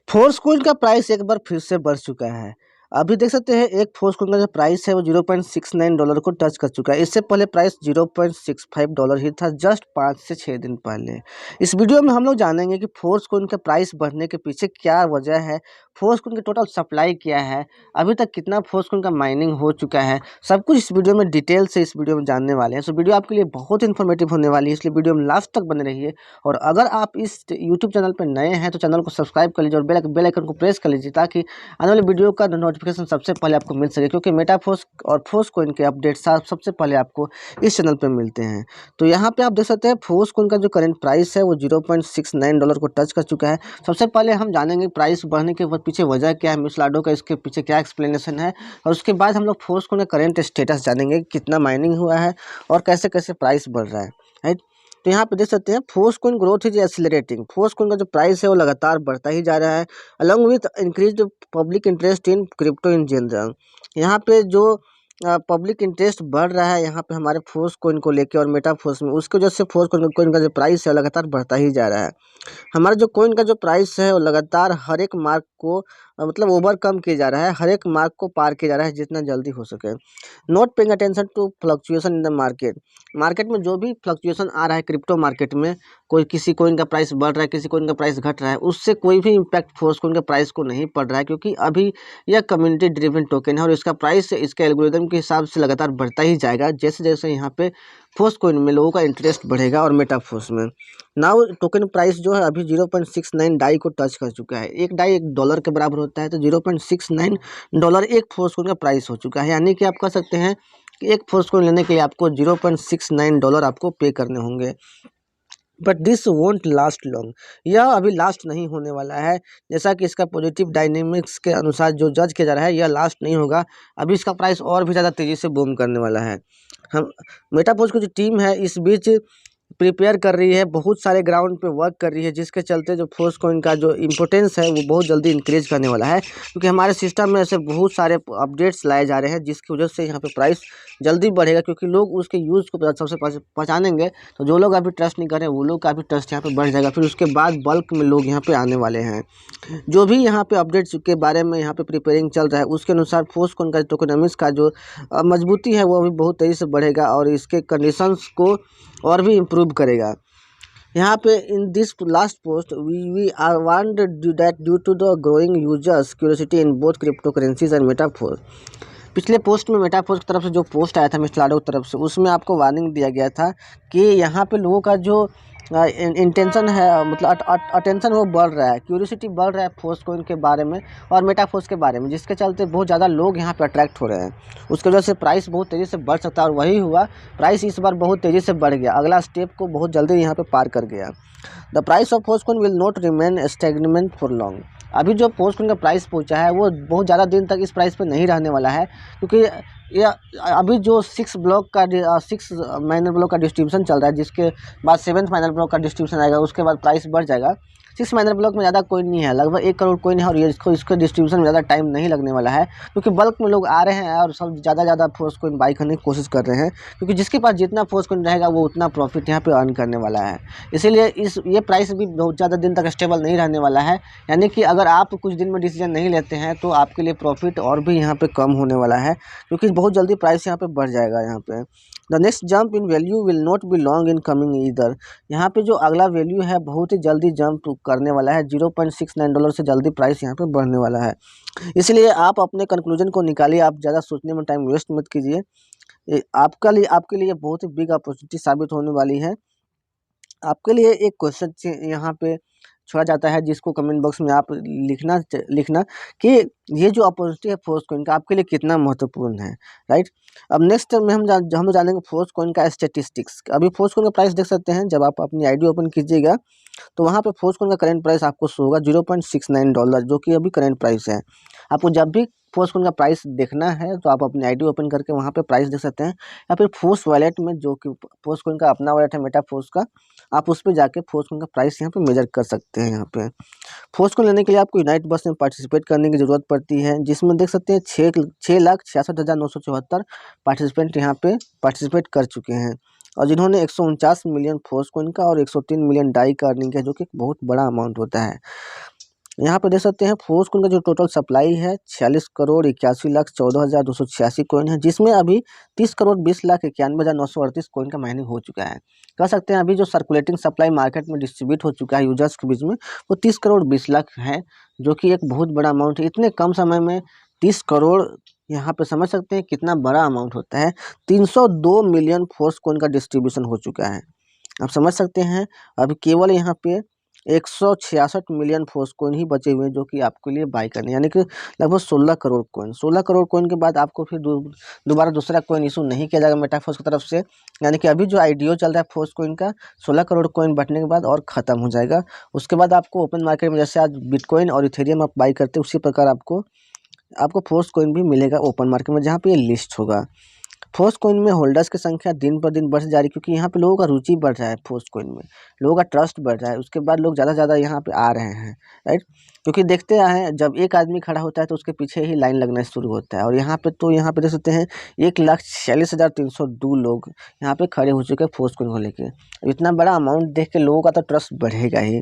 Force coin का price एक बार फिर से बढ़ चुका है। अभी देख सकते हैं एक फोर्स कॉइन का जो प्राइस है वो $0.69 को टच कर चुका है। इससे पहले प्राइस $0.65 ही था जस्ट 5 से 6 दिन पहले। इस वीडियो में हम लोग जानेंगे कि फोर्स कॉइन का प्राइस बढ़ने के पीछे क्या वजह है, फोर्स कॉइन की टोटल सप्लाई क्या है, अभी तक कितना फोर्स कॉइन का माइनिंग हो चुका है, सब कुछ इस वीडियो में डिटेल से इस वीडियो में जानने वाले हैं। सो वीडियो आपके लिए बहुत इन्फॉर्मेटिव होने वाली है, इसलिए वीडियो में लास्ट तक बने रहिए। और अगर आप इस यूट्यूब चैनल पर नए हैं तो चैनल को सब्सक्राइब कर लीजिए और बेल आइकन को प्रेस कर लीजिए ताकि आने वाली वीडियो का नोटिफिकेशन सबसे पहले आपको मिल सके, क्योंकि मेटाफोर्स और फोर्स कॉइन के अपडेट्स सबसे पहले आपको इस चैनल पर मिलते हैं। तो यहाँ पे आप देख सकते हैं फोर्स कॉइन का जो करंट प्राइस है वो $0.69 को टच कर चुका है। सबसे पहले हम जानेंगे प्राइस बढ़ने के पीछे वजह क्या है, मिस लाडो का इसके पीछे क्या एक्सप्लेनेशन है, और उसके बाद हम लोग फोर्स कॉइन का करंट स्टेटस जानेंगे, कितना माइनिंग हुआ है और कैसे कैसे प्राइस बढ़ रहा है, राइट। तो यहाँ पे देख सकते हैं force coin growth is accelerating. Force coin का जो प्राइस है वो लगातार बढ़ता ही जा रहा है along with increased public interest in crypto in general. यहाँ पे जो पब्लिक इंटरेस्ट बढ़ रहा है यहाँ पे हमारे फोर्स कॉइन को लेके और मेटाफोर्स में, उसकी वजह से फोर्स कॉइन का जो प्राइस है लगातार बढ़ता ही जा रहा है। हमारा जो कॉइन का जो प्राइस है वो लगातार हर एक मार्क को मतलब ओवरकम किया जा रहा है, हर एक मार्क को पार किया जा रहा है जितना जल्दी हो सके। Not paying attention to fluctuation in the market. Market में जो भी फ्लक्चुएशन आ रहा है क्रिप्टो मार्केट में, कोई किसी कॉइन का प्राइस बढ़ रहा है, किसी कॉइन का प्राइस घट रहा है, उससे कोई भी इम्पैक्ट फोर्स कॉइन के प्राइस को नहीं पड़ रहा है, क्योंकि अभी यह कम्युनिटी ड्रिवन टोकन है और इसका प्राइस इसके एल्गोरिदम के हिसाब से लगातार बढ़ता ही जाएगा जैसे जैसे यहाँ पे फोर्स कॉइन में लोगों का इंटरेस्ट बढ़ेगा और मेटाफोर्स में। नाउ टोकन प्राइस जो है अभी 0.69 डाई को टच कर चुका है। एक डाई $1 के बराबर होता है, तो $0.69 एक फोर्स कॉइन का प्राइस हो चुका है। यानी कि आप कह सकते हैं कि एक फोर्स कॉइन लेने के लिए आपको $0.69 आपको पे करने होंगे। But this won't last long. यह अभी लास्ट नहीं होने वाला है, जैसा कि इसका पॉजिटिव डायनेमिक्स के अनुसार जो जज किया जा रहा है यह लास्ट नहीं होगा। अभी इसका प्राइस और भी ज़्यादा तेज़ी से बूम करने वाला है। हम मेटाफोर्स की जो टीम है इस बीच प्रिपेयर कर रही है, बहुत सारे ग्राउंड पे वर्क कर रही है, जिसके चलते जो फोर्स कॉइन का जो इम्पोर्टेंस है वो बहुत जल्दी इंक्रीज करने वाला है, क्योंकि हमारे सिस्टम में ऐसे बहुत सारे अपडेट्स लाए जा रहे हैं जिसकी वजह से यहाँ पे प्राइस जल्दी बढ़ेगा, क्योंकि लोग उसके यूज़ को सबसे पहचानेंगे। तो जो लोग अभी ट्रस्ट नहीं कर रहे हैं वो लोग का भी ट्रस्ट यहाँ पे बढ़ जाएगा, फिर उसके बाद बल्क में लोग यहाँ पे आने वाले हैं। जो भी यहाँ पे अपडेट्स के बारे में यहाँ पे प्रिपेयरिंग चल रहा है उसके अनुसार फोर्स कॉइन का टोकेनोमिक्स का जो मजबूती है वो अभी बहुत तेज़ी से बढ़ेगा और इसके कंडीशंस को और भी इम्प्रूव करेगा। यहाँ पे in this last post we are want that due to the growing users curiosity in both crypto currencies and Metaforce. पिछले पोस्ट में मेटाफोर्स की तरफ से जो पोस्ट आया था मिस्टर लाडो की तरफ से, उसमें आपको वार्निंग दिया गया था कि यहाँ पे लोगों का जो इंटेंशन है मतलब अटेंशन वो बढ़ रहा है, क्यूरियोसिटी बढ़ रहा है फोर्स कॉइन के बारे में और मेटाफोर्स के बारे में, जिसके चलते बहुत ज़्यादा लोग यहाँ पे अट्रैक्ट हो रहे हैं। उसकी वजह से प्राइस बहुत तेज़ी से बढ़ सकता है और वही हुआ, प्राइस इस बार बहुत तेज़ी से बढ़ गया, अगला स्टेप को बहुत जल्दी यहाँ पे पार कर गया। The price of force coin will not remain stagnant for long. अभी जो फोर्स कॉइन का प्राइस पहुँचा है वो बहुत ज़्यादा दिन तक इस प्राइस पर नहीं रहने वाला है, क्योंकि ये अभी जो 6 माइनर ब्लॉक का डिस्ट्रीब्यूशन चल रहा है, जिसके बाद 7th माइनर ब्लॉक का डिस्ट्रीब्यूशन आएगा, उसके बाद प्राइस बढ़ जाएगा। 6 माइनर ब्लॉक में ज़्यादा कोइन नहीं है, लगभग 1 करोड़ कोइन है और ये इसको डिस्ट्रीब्यूशन में ज़्यादा टाइम नहीं लगने वाला है, क्योंकि बल्क में लोग आ रहे हैं और सब ज़्यादा फोर्स कॉइन बाई करने की कोशिश कर रहे हैं, क्योंकि जिसके पास जितना फोर्स कॉइन रहेगा वो उतना प्रॉफिट यहाँ पे अर्न करने वाला है। इसीलिए ये प्राइस भी बहुत ज़्यादा दिन तक स्टेबल नहीं रहने वाला है, यानी कि अगर आप कुछ दिन में डिसीजन नहीं लेते हैं तो आपके लिए प्रॉफिट और भी यहाँ पे कम होने वाला है, क्योंकि बहुत जल्दी प्राइस यहाँ पे बढ़ जाएगा। यहाँ पे the next jump in value will not be long in coming either. यहाँ पे जो अगला वैल्यू है बहुत ही जल्दी जंप करने वाला है, $0.69 से जल्दी प्राइस यहाँ पे बढ़ने वाला है। इसलिए आप अपने कंक्लूजन को निकालिए, आप ज़्यादा सोचने में टाइम वेस्ट मत कीजिए। आपके लिए बहुत ही बिग अपॉर्चुनिटी साबित होने वाली है। आपके लिए एक क्वेश्चन यहाँ पे छोड़ा जाता है, जिसको कमेंट बॉक्स में आप लिखना कि ये जो अपॉर्चुनिटी है फोर्स कॉइन का आपके लिए कितना महत्वपूर्ण है, राइट। अब नेक्स्ट में हम जानेंगे फोर्स कॉइन का स्टेटिस्टिक्स। अभी फोर्स कॉइन का प्राइस देख सकते हैं, जब आप अपनी आईडी ओपन कीजिएगा तो वहाँ पे फोर्स कॉइन का करंट प्राइस आपको शो होगा $0.69, जो कि अभी करंट प्राइस है। आपको जब भी फोर्स कॉइन का प्राइस देखना है तो आप अपनी आईडी ओपन करके वहाँ पे प्राइस देख सकते हैं, या फिर फोर्स वॉलेट में, जो कि फोर्स कॉइन का अपना वॉलेट है मेटाफोर्स का, आप उस पर जाके फोर्स कॉइन का प्राइस यहाँ पे मेजर कर सकते हैं। यहाँ पे फोर्स कॉइन लेने के लिए आपको यूनाइट बस में पार्टिसिपेट करने की ज़रूरत पड़ती है, जिसमें देख सकते हैं 6,66,974 पार्टिसिपेंट यहाँ पे पार्टिसिपेट कर चुके हैं, और जिन्होंने 149 मिलियन फोर्स कॉइन का और 103 मिलियन डाई का अर्निंग किया, जो कि बहुत बड़ा अमाउंट होता है। यहाँ पे देख सकते हैं फोर्स कॉइन का जो टोटल सप्लाई है 46,81,14,286 कॉइन है, जिसमें अभी 30,20,91,938 कॉइन का माइनिंग हो चुका है। कह सकते हैं अभी जो सर्कुलेटिंग सप्लाई मार्केट में डिस्ट्रीब्यूट हो चुका है यूजर्स के बीच में वो 30,20,00,000 है, जो कि एक बहुत बड़ा अमाउंट है। इतने कम समय में 30 करोड़, यहाँ पे समझ सकते हैं कितना बड़ा अमाउंट होता है। 302 मिलियन फोर्स कॉइन का डिस्ट्रीब्यूशन हो चुका है, आप समझ सकते हैं। अभी केवल यहाँ पे 166 मिलियन फोर्स कॉइन ही बचे हुए हैं जो कि आपके लिए बाई करने, यानी कि लगभग 16 करोड़ कॉइन। 16 करोड़ कॉइन के बाद आपको फिर दोबारा दूसरा कॉइन इशू नहीं किया जाएगा मेटाफोर्स की तरफ से, यानी कि अभी जो आईडीओ चल रहा है फोर्स कॉइन का 16 करोड़ कॉइन बटने के बाद और ख़त्म हो जाएगा। उसके बाद आपको ओपन मार्केट में जैसे आज बिटकॉइन और इथेरियम आप बाई करते हैं उसी प्रकार आपको फोर्स कॉइन भी मिलेगा ओपन मार्केट में, जहाँ पे ये लिस्ट होगा। फोर्स कॉइन में होल्डर्स की संख्या दिन पर दिन बढ़ जा रही है, क्योंकि यहाँ पे लोगों का रुचि बढ़ रहा है फोर्स कॉइन में, लोगों का ट्रस्ट बढ़ रहा है। उसके बाद लोग ज़्यादा से ज़्यादा यहाँ पे आ रहे हैं, राइट। क्योंकि देखते आए हैं जब एक आदमी खड़ा होता है तो उसके पीछे ही लाइन लगना शुरू होता है। और यहाँ पे देख सकते हैं 1,46,302 लोग यहाँ पे खड़े हो चुके हैं फोर्स कॉइन को लेके। इतना बड़ा अमाउंट देख के लोगों का तो ट्रस्ट बढ़ेगा ही।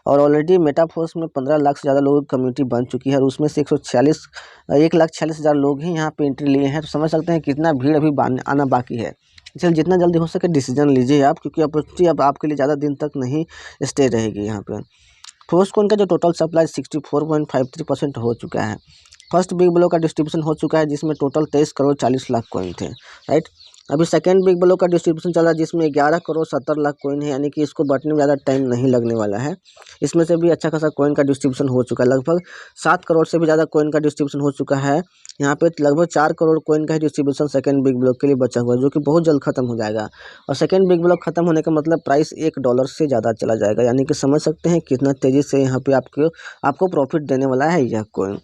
और ऑलरेडी मेटाफोर्स में 15 लाख से ज़्यादा लोगों की कम्युनिटी बन चुकी है, और उसमें से 1,46,000 लोग ही यहाँ पे एंट्री लिए हैं। तो समझ सकते हैं कितना भीड़ अभी आना बाकी है। इसलिए जितना जल्दी हो सके डिसीजन लीजिए आप, क्योंकि अपॉर्चुनिटी अब आपके लिए ज़्यादा दिन तक नहीं स्टे रहेगी यहाँ पे। फोर्स कॉइन का जो टोटल सप्लाई 64.53% हो चुका है। फर्स्ट बिग ब्लॉक का डिस्ट्रीब्यूशन हो चुका है, जिसमें टोटल 23,40,00,000 कॉइन थे, राइट। अभी सेकेंड बिग ब्लॉक का डिस्ट्रीब्यूशन चल रहा है, जिसमें 11,70,00,000 कॉइन है, यानी कि इसको बढ़ने में ज़्यादा टाइम नहीं लगने वाला है। इसमें से भी अच्छा खासा कॉइन का डिस्ट्रीब्यूशन हो चुका है, लगभग 7 करोड़ से भी ज़्यादा कॉइन का डिस्ट्रीब्यूशन हो चुका है। यहाँ पे लगभग 4 करोड़ कॉइन का ही डिस्ट्रीब्यूशन सेकेंड बिग ब्लॉक के लिए बचा हुआ है, जो कि बहुत जल्द खत्म हो जाएगा। और सेकेंड बिग ब्लॉक खत्म होने का मतलब प्राइस $1 से ज़्यादा चला जाएगा, यानी कि समझ सकते हैं कितना तेज़ी से यहाँ पे आपको प्रॉफिट देने वाला है यह कॉइन।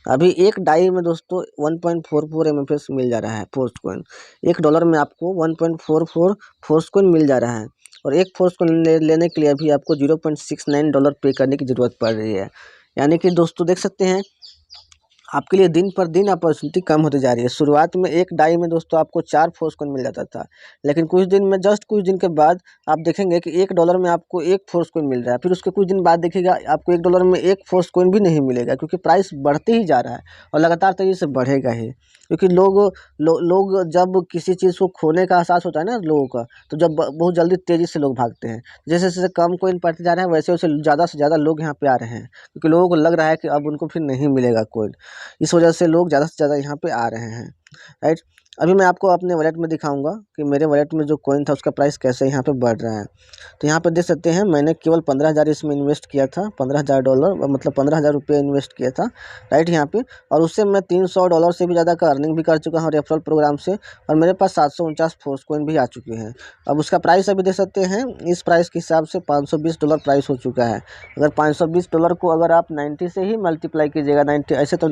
अभी एक डाई में दोस्तों 1.44 MFS मिल जा रहा है फोर्स कॉइन। $1 में आपको 1.44 फोर्स कॉइन मिल जा रहा है, और एक फोर्स कॉइन लेने के लिए अभी आपको $0.69 पे करने की ज़रूरत पड़ रही है। यानी कि दोस्तों देख सकते हैं आपके लिए दिन पर दिन अपॉर्चुनिटी कम होती जा रही है। शुरुआत में एक डाई में दोस्तों आपको 4 फोर्स कॉइन मिल जाता था, लेकिन कुछ दिन के बाद आप देखेंगे कि $1 में आपको 1 फोर्स कॉइन मिल रहा है। फिर उसके कुछ दिन बाद देखिएगा आपको $1 में 1 फोर्स कॉइन भी नहीं मिलेगा, क्योंकि प्राइस बढ़ते ही जा रहा है और लगातार तेज़ी से बढ़ेगा ही। क्योंकि लोग जब किसी चीज़ को खोने का एहसास होता है ना लोगों का, तो जब बहुत जल्दी तेज़ी से लोग भागते हैं। जैसे जैसे कम कॉइन पड़ते जा रहे हैं, वैसे वैसे ज़्यादा से ज़्यादा लोग यहाँ पे आ रहे हैं, क्योंकि लोगों को लग रहा है कि अब उनको फिर नहीं मिलेगा कॉइन। इस वजह से लोग ज़्यादा से ज़्यादा यहाँ पे आ रहे हैं, राइट। अभी मैं आपको अपने वॉलेट में दिखाऊंगा कि मेरे वॉलेट में जो कॉइन था उसका प्राइस कैसे यहाँ पे बढ़ रहा है। तो यहाँ पे देख सकते हैं मैंने केवल 15,000 इसमें इन्वेस्ट किया था, $15,000 मतलब 15,000 रुपये इन्वेस्ट किया था, राइट यहाँ पे। और उससे मैं $300 से भी ज़्यादा का अर्निंग भी कर चुका हूँ रेफरल प्रोग्राम से, और मेरे पास 749 फोर्स कॉइन भी आ चुके हैं। अब उसका प्राइस अभी देख सकते हैं, इस प्राइस के हिसाब से $520 प्राइस हो चुका है। अगर $520 को अगर आप 90 से ही मल्टीप्लाई कीजिएगा, 90 ऐसे तो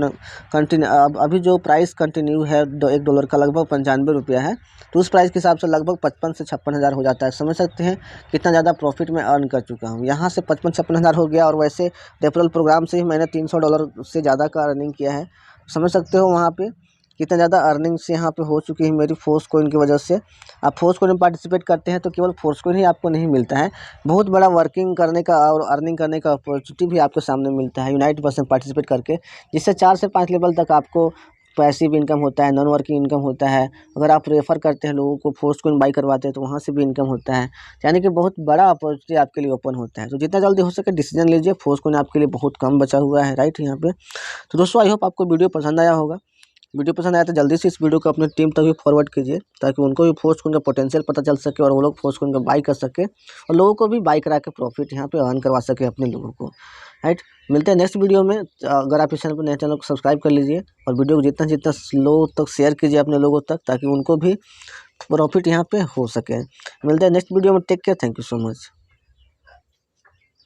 कंटिन्यू अभी जो प्राइस कंटिन्यू है $1 का लगभग 95 रुपया है, तो उस प्राइस के हिसाब से लगभग 55 से 56 हज़ार हो जाता है। समझ सकते हैं कितना ज़्यादा प्रॉफिट मैं अर्न कर चुका हूँ। यहाँ से 55-56 हज़ार हो गया, और वैसे रेफरल प्रोग्राम से ही मैंने $300 से ज़्यादा का अर्निंग किया है। समझ सकते हो वहाँ पे कितना ज़्यादा अर्निंग्स यहाँ पे हो चुकी है मेरी फोर्स कॉइन की वजह से। आप फोर्स कॉइन में पार्टिसिपेट करते हैं तो केवल फोर्स कॉइन ही आपको नहीं मिलता है, बहुत बड़ा वर्किंग करने का और अर्निंग करने का अपॉर्चुनिटी भी आपके सामने मिलता है यूनाइट में पार्टिसिपेट करके, जिससे 4 से 5 लेवल तक आपको पैसिव इनकम होता है, नॉन वर्किंग इनकम होता है। अगर आप रेफ़र करते हैं लोगों को, फोर्स कॉइन बाई करवाते हैं, तो वहाँ से भी इनकम होता है। यानी कि बहुत बड़ा अपॉर्चुनिटी आपके लिए ओपन होता है। तो जितना जल्दी हो सके डिसीजन लीजिए, फोर्स कॉइन आपके लिए बहुत कम बचा हुआ है, राइट यहाँ पे। तो दोस्तों आई होप आपको वीडियो पसंद आया होगा। वीडियो पसंद आया तो जल्दी से इस वीडियो को अपनी टीम तक भी फॉरवर्ड कीजिए, ताकि उनको भी फोर्स कॉइन का पोटेंशियल पता चल सके और वो लोग फोर्स कॉइन का बाई कर सके, और लोगों को भी बाई करा के प्रॉफिट यहाँ पे अर्न करवा सके अपने लोगों को, राइट। मिलते हैं नेक्स्ट वीडियो में। अगर आप इस चैनल पर नए चैनल को सब्सक्राइब कर लीजिए, और वीडियो को जितना जितना लोगों तक शेयर कीजिए अपने लोगों तक, ताकि उनको भी प्रॉफिट यहाँ पे हो सके। मिलते हैं नेक्स्ट वीडियो में। Take care, thank you so much.